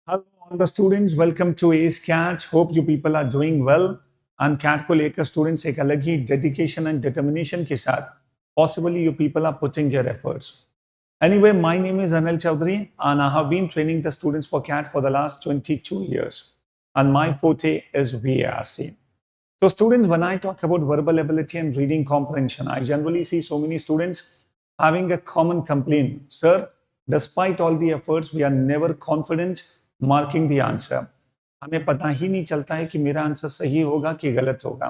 Hello all the students, welcome to Ace Cat. Hope you people are doing well. And cat को लेकर students एक अलग ही dedication and determination के साथ possibly you people are putting your efforts. Anyway, my name is Anil Chaudhary and I have been training the students for CAT for the last 22 years. And my forte is VARC. So students, when I talk about verbal ability and reading comprehension, I generally see so many students having a common complaint. Sir, despite all the efforts, we are never confident marking the answer. हमें पता ही नहीं चलता है कि मेरा answer सही होगा कि गलत होगा.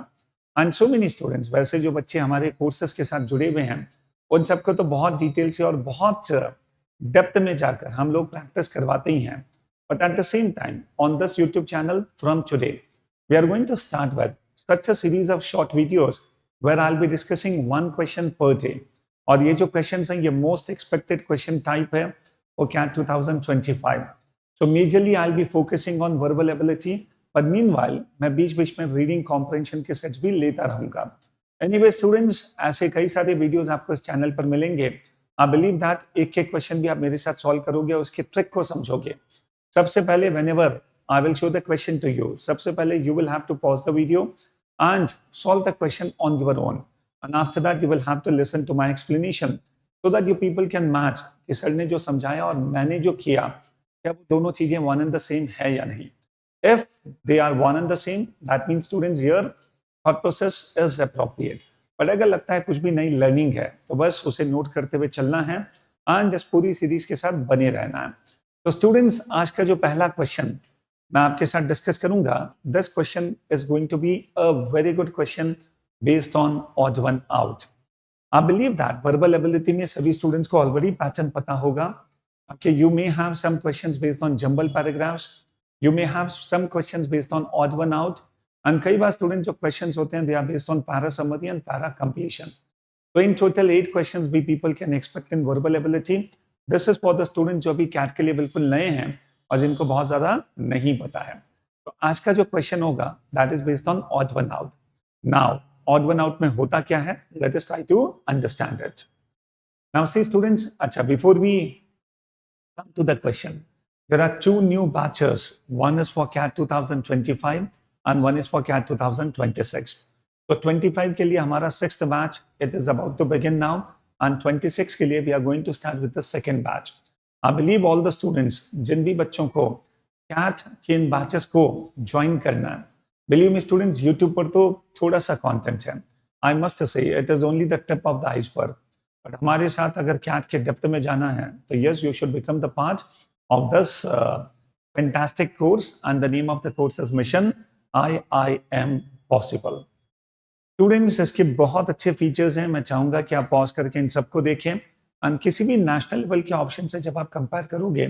एंड सो मेनी स्टूडेंट्स, वैसे जो बच्चे हमारे कोर्सेज के साथ जुड़े हुए हैं उन सबको तो बहुत डिटेल से और बहुत डेप्थ में जाकर हम लोग प्रैक्टिस करवाते ही हैं. But at the same time on this YouTube channel from today we are going to start with such a series of short videos where I'll be discussing one question per day. और ये जो questions हैं ये most expected question type है for CAT 2025. So majorly I'll be focusing on verbal ability, but meanwhile मैं बीच-बीच में reading comprehension के sets भी लेता रहूँगा. Anyway students, ऐसे कई सारे videos आपको इस channel पर मिलेंगे. I believe that एक-एक question भी आप मेरे साथ solve करोगे और उसके trick को समझोगे. सबसे पहले whenever I will show the question to you, सबसे पहले you will have to pause the video and solve the question on your own. And after that, you will have to listen to my explanation so that you people can match कि sir ने जो समझाया और मैंने जो किया, क्या वो दोनों चीजें one and the same है या नहीं. If they are one and the same, that means students your thought process is appropriate. But अगर लगता है कुछ भी नई learning है, तो बस उसे नोट करते हुए चलना है and इस पूरी सीरीज के साथ बने रहना है. तो students, आज का जो पहला क्वेश्चन मैं आपके साथ डिस्कस करूंगा. This question is going to be a very good question based on odd one out. I believe that verbal ability में सभी स्टूडेंट्स को ऑलरेडी पैटर्न पता होगा. आपके you may have some questions based on jumble paragraphs, you may have some questions based on odd one out, and कई बार student जो questions होते हैं they are based on para summary and para completion. तो in total 8 questions भी people can expect in verbal ability. This is for the student जो अभी cat के लिए बिल्कुल नए हैं और जिनको बहुत ज्यादा नहीं पता है. तो आज का जो क्वेश्चन होगा that is based on odd one out. Now odd one out में होता क्या है, let us try to understand it. Now see students, अच्छा before we come to the question, there are two new batches. One is for CAT 2025 and one is for CAT 2026. तो 25 के लिए हमारा 6th batch it is about to begin now, and 26 के लिए we are going to start with the second batch. I believe all the students, जिन भी बच्चों को CAT के इन बैचेस को ज्वाइन करना है, believe me students, YouTube पर तो थोड़ा सा कंटेंट है. I must say it is only the tip of the iceberg. But हमारे साथ अगर CAT के डेप्थ में जाना है तो yes, you should become the part of this fantastic course, and the name of the course is Mission I am Possible. Students, इसके बहुत अच्छे फीचर्स हैं. मैं चाहूंगा कि आप पॉज करके इन सबको देखें. एंड किसी भी नेशनल लेवल के ऑप्शन से जब आप कंपेयर करोगे,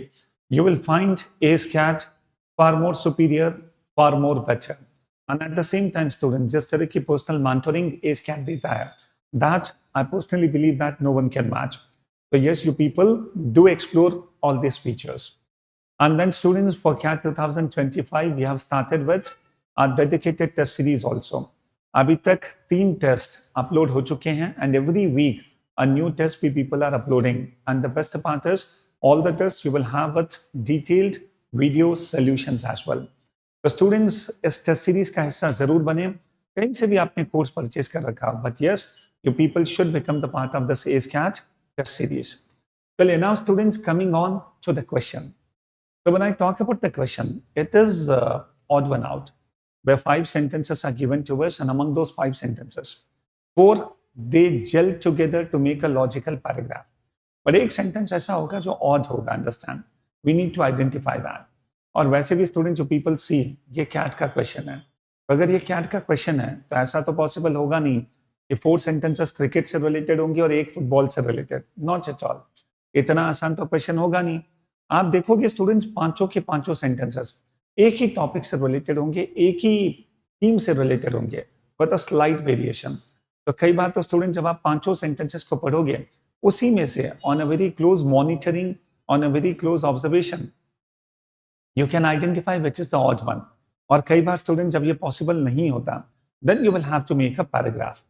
you will find S CAT far more superior, far more better. And at the same time student, जिस तरह की पर्सनल मेंटोरिंग एस कैट देता है, that I personally believe that no one can match. So yes, you people do explore all these features. And then students, for CAT 2025, we have started with a dedicated test series also. अभी तक 3 test upload हो चुके हैं, and every week a new test people are uploading. And the best part is, all the tests you will have with detailed video solutions as well. तो students, इस test series का हिस्सा जरूर बने. कहीं से भी आपने कोर्स परचेज कर रखा, but yes, you people should become the part of this ACE-CAT test series. Well, now students, coming on to the question. So when I talk about the question, it is odd one out, where 5 sentences are given to us, and among those 5 sentences, 4 they gel together to make a logical paragraph. But एक sentence ऐसा होगा जो odd होगा, understand? We need to identify that. और वैसे भी students जो people see, ये CAT का question है. अगर ये CAT का question है, तो ऐसा तो possible होगा नहीं कि 4 sentences क्रिकेट से रिलेटेड होंगी और एक फुटबॉल से रिलेटेड. Not at all. इतना आसान तो क्वेश्चन होगा नहीं. आप देखोगे स्टूडेंट्स, 5 के 5 सेंटेंसेस एक ही टॉपिक से रिलेटेड होंगे, एक ही थीम से रिलेटेड होंगे, विद अ स्लाइट वेरिएशन. तो कई बार तो स्टूडेंट जब आप 5 सेंटेंसेस को पढ़ोगे, उसी में से on a very close monitoring, on a very close observation, you can identify which is the odd one. और कई बार स्टूडेंट जब ये पॉसिबल नहीं होता, then you will have to make a paragraph.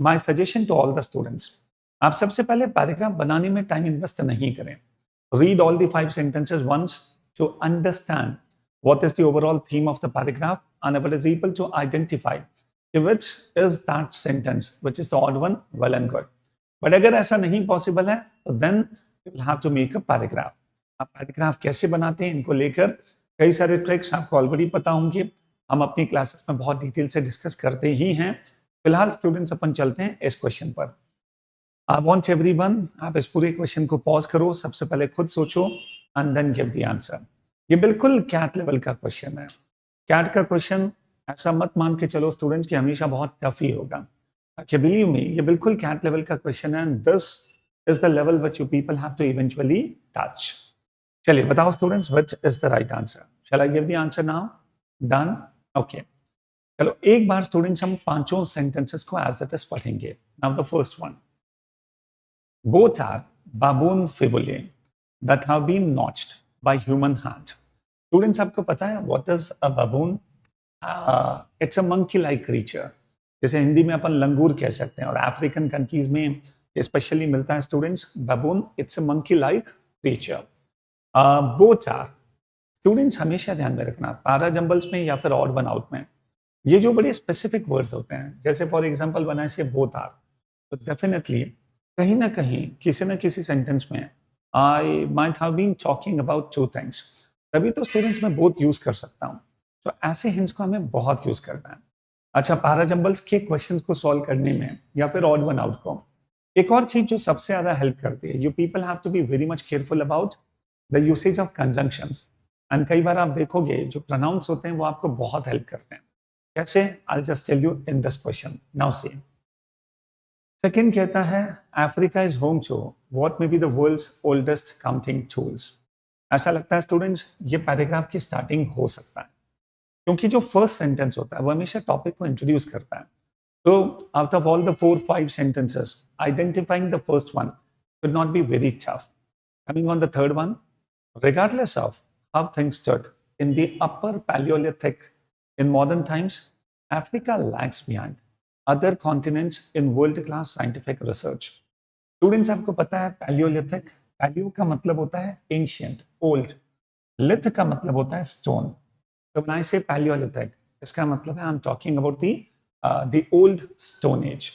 My suggestion to all the students, आप सबसे पहले पैराग्राफ बनाने में टाइम इन्वेस्ट नहीं करें. Read all the 5 sentences once, to understand what is the overall theme of the paragraph and if it is able to identify which is that sentence which is the odd one, well and good. But अगर ऐसा नहीं possible है तो then you will have to make a paragraph. आप paragraph कैसे बनाते हैं इनको लेकर कई सारे ट्रिक्स आपको ऑलरेडी पता होंगे. हम अपनी क्लासेस में बहुत डिटेल से डिस्कस करते ही हैं. फिलहाल स्टूडेंट्स अपन चलते हैं इस क्वेश्चन पर. आई वांट एवरीवन, आप इस पूरे क्वेश्चन को पॉज करो, सबसे पहले खुद सोचो and then give the answer. ये बिल्कुल कैट लेवल का क्वेश्चन है. कैट का क्वेश्चन ऐसा मत मान के चलो स्टूडेंट्स कि हमेशा बहुत टफ ही होगा. Okay, believe me, ये बिल्कुल कैट लेवल का क्वेश्चन है and this is the level which you people have to eventually touch. चलिए बताओ students, which is the right answer? Shall I give the answer now? Done? Okay. चलो एक बार students हम पांचों सेंटेंसेस को as it is पढ़ेंगे. Now the first one. Both are baboon fibulae that have been notched by human hand. Students आपको पता है what is a baboon? It's a monkey-like creature. जैसे हिंदी में अपन लंगूर कह सकते हैं और अफ्रीकन कंट्रीज में स्पेशली मिलता है students baboon. It's a monkey like creature. Both are. Students हमेशा ध्यान में रखना पारा जंबल्स में या फिर ऑड वन आउट में ये जो बड़े स्पेसिफिक वर्ड्स होते हैं, जैसे फॉर एग्जांपल बनाए से बोथ आर, तो डेफिनेटली कहीं ना कहीं किसी ना किसी सेंटेंस में I might have been talking about two things, तभी तो स्टूडेंट्स में बोथ यूज कर सकता हूँ. तो ऐसे हिंट्स को हमें बहुत यूज करना है. अच्छा, पारा जंबल्स के क्वेश्चंस को सॉल्व करने में या फिर ऑड वन आउट को एक और चीज जो सबसे ज्यादा हेल्प करती है, you people have to be very much careful about the usage of conjunctions. And कई बार आप देखोगे जो प्रोनाउंस होते हैं वो आपको बहुत हेल्प करते हैं. कैसे? I just tell you in this question. Now C second कहता है Africa is home to what may be the world's oldest counting tools. ऐसा लगता है स्टूडेंट्स ये पैराग्राफ की स्टार्टिंग हो सकता है क्योंकि जो फर्स्ट सेंटेंस होता है वो हमेशा टॉपिक को इंट्रोड्यूस करता है. तो out of all the 4-5 sentences, identifying the first one should not be very tough. Coming on the third one, regardless of how things stood in the upper Paleolithic, in modern times, Africa lags behind other continents in world-class scientific research. Students, आपको पता है Paleolithic, Paleo का मतलब होता है ancient, old, lith का मतलब होता है stone. So when I say Paleolithic, इसका मतलब है I'm talking about the old Stone Age.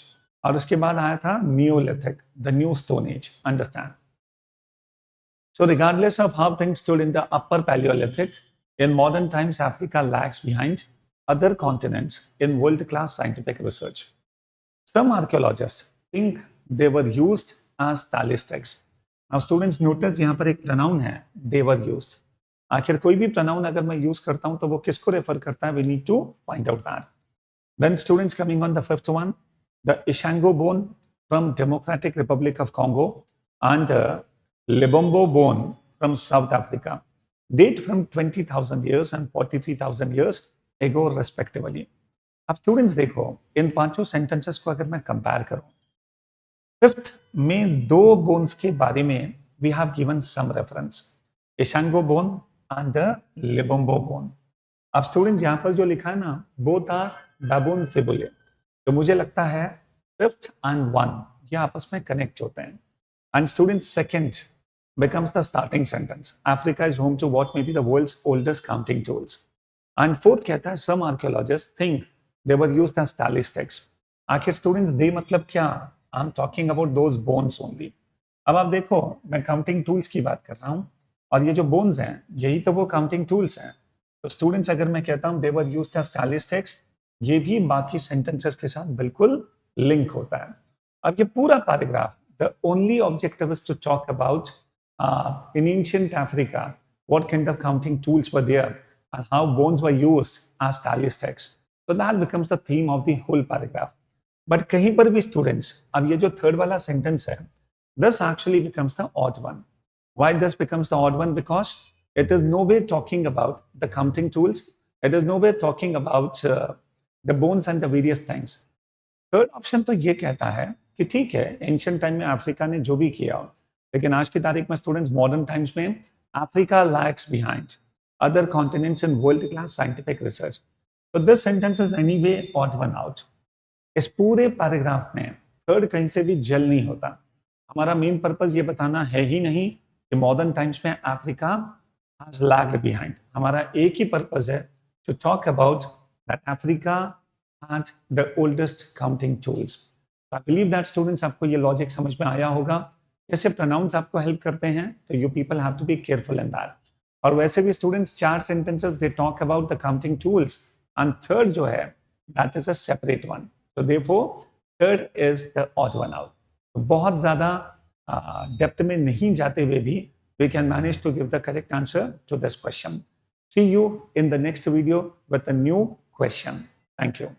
और उसके बाद आया था Neolithic, the new Stone Age. Understand? So regardless of how things stood in the upper Paleolithic, in modern times Africa lags behind other continents in world-class scientific research. Some archaeologists think they were used as statistics. Now students notice यहाँ पर एक pronoun है, they were used. आखिर कोई भी pronoun अगर मैं use करता हूं तो वो किसको रेफर करता है? We need to find out that. Then students coming on the fifth one, the Ishango bone from Democratic Republic of Congo and Lebombo bone from South Africa date from 20,000 years and 43,000 years ago respectively. अब students देखो इन पांचों sentences को अगर मैं compare करूं, fifth में दो बोन्स के बारे में we have given some reference, Ishango bone and the Libombo bone. अब स्टूडेंट्स यहाँ पर जो लिखा है ना both are baboon fibulae, तो मुझे लगता है fifth and one ये आपस में कनेक्ट होते हैं. And students second becomes the starting sentence. Africa is home to what may be the world's oldest counting tools. And fourth कहता है some archaeologists think they were used as statistics. आखिर students they मतलब क्या? I'm talking about those bones only. अब आप देखो मैं counting tools की बात कर रहा हूँ और ये जो बोन्स हैं यही तो वो काउंटिंग टूल्स हैं. तो स्टूडेंट्स अगर मैं कहता हूँ दे वर यूज्ड एज स्टैटिस्टिक्स, ये भी बाकी सेंटेंसेस के साथ बिल्कुल लिंक होता है. अब ये पूरा paragraph the only objective is to talk about in ancient Africa what kind of counting tools were there and how bones were used as statistics. So that becomes the theme of the whole paragraph. But कहीं पर भी students अब ये जो third वाला sentence है this actually becomes the odd one. Why this becomes the odd one? Because it is no way talking about the counting tools. It is no way talking about the bones and the various things. Third option तो ये कहता है कि ठीक है ancient time में Africa ने जो भी किया, लेकिन आज की तारीख में स्टूडेंट्स मॉडर्न टाइम्स में Africa lags behind other continents in world class scientific research. तो this sentence is anyway odd one out. इस पूरे पैराग्राफ में थर्ड कहीं से भी जल नहीं होता. हमारा मेन पर्पस ये बताना है ही नहीं कि मॉडर्न टाइम्स में अफ्रीका has lagged behind. हमारा एक ही पर्पस है to talk about that Africa had the oldest counting tools. I believe that students आपको ये लॉजिक समझ में आया होगा. कैसे प्रोनाउंस आपको हेल्प करते हैं, तो you people have to be careful in that. और वैसे भी students 4 sentences they talk about the counting tools and third जो है that is a separate one. तो therefore third is the odd one out. तो बहुत ज्यादा डेप्थ में नहीं जाते हुए भी we can manage to give the correct answer to this question. See you in the next video with a new question. Thank you.